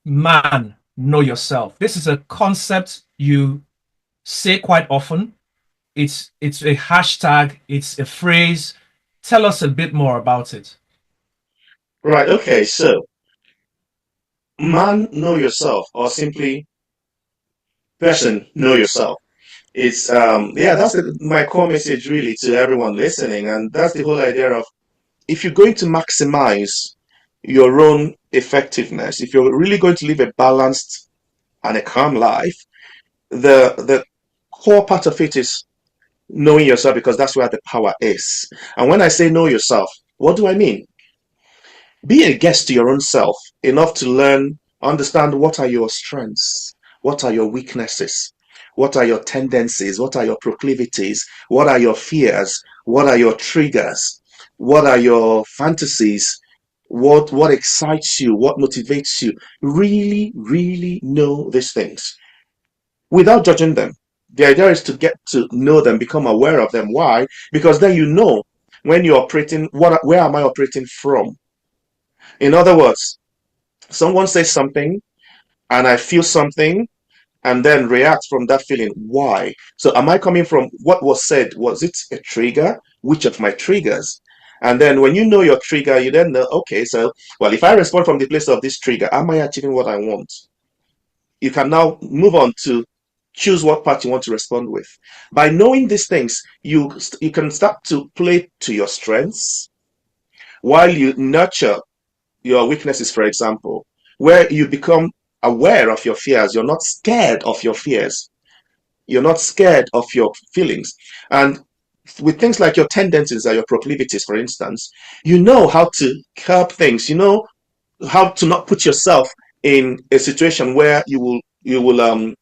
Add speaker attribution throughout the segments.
Speaker 1: Man, know yourself. This is a concept you say quite often. It's a hashtag, it's a phrase. Tell us a bit more about it.
Speaker 2: Right, okay, so man, know yourself, or simply person, know yourself. It's yeah, that's my core message really to everyone listening, and that's the whole idea of if you're going to maximize your own effectiveness, if you're really going to live a balanced and a calm life, the core part of it is knowing yourself because that's where the power is. And when I say know yourself, what do I mean? Be a guest to your own self enough to learn, understand what are your strengths, what are your weaknesses, what are your tendencies, what are your proclivities, what are your fears, what are your triggers, what are your fantasies, what excites you, what motivates you. Really, really know these things without judging them. The idea is to get to know them, become aware of them. Why? Because then you know when you're operating, where am I operating from? In other words, someone says something and I feel something and then react from that feeling. Why? So am I coming from what was said? Was it a trigger? Which of my triggers? And then when you know your trigger, you then know, okay, so, well, if I respond from the place of this trigger, am I achieving what I want? You can now move on to choose what part you want to respond with. By knowing these things, you can start to play to your strengths while you nurture your weaknesses, for example, where you become aware of your fears. You're not scared of your fears. You're not scared of your feelings. And with things like your tendencies or your proclivities, for instance, you know how to curb things. You know how to not put yourself in a situation where you will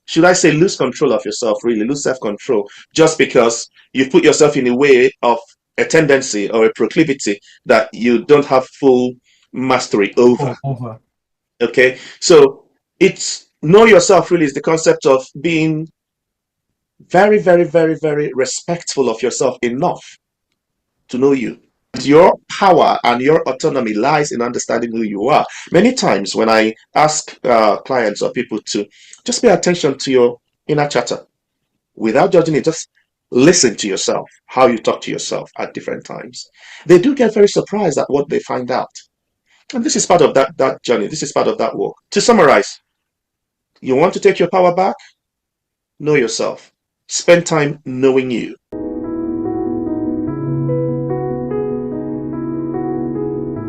Speaker 2: should I say lose control of yourself, really lose self-control, just because you put yourself in a way of a tendency or a proclivity that you don't have full mastery over.
Speaker 1: Over.
Speaker 2: Okay, so it's know yourself really is the concept of being very, very, very, very respectful of yourself enough to know you. Your power and your autonomy lies in understanding who you are. Many times when I ask clients or people to just pay attention to your inner chatter without judging it, just listen to yourself, how you talk to yourself at different times. They do get very surprised at what they find out. And this is part of that journey. This is part of that work. To summarize, you want to take your power back? Know yourself. Spend time knowing you.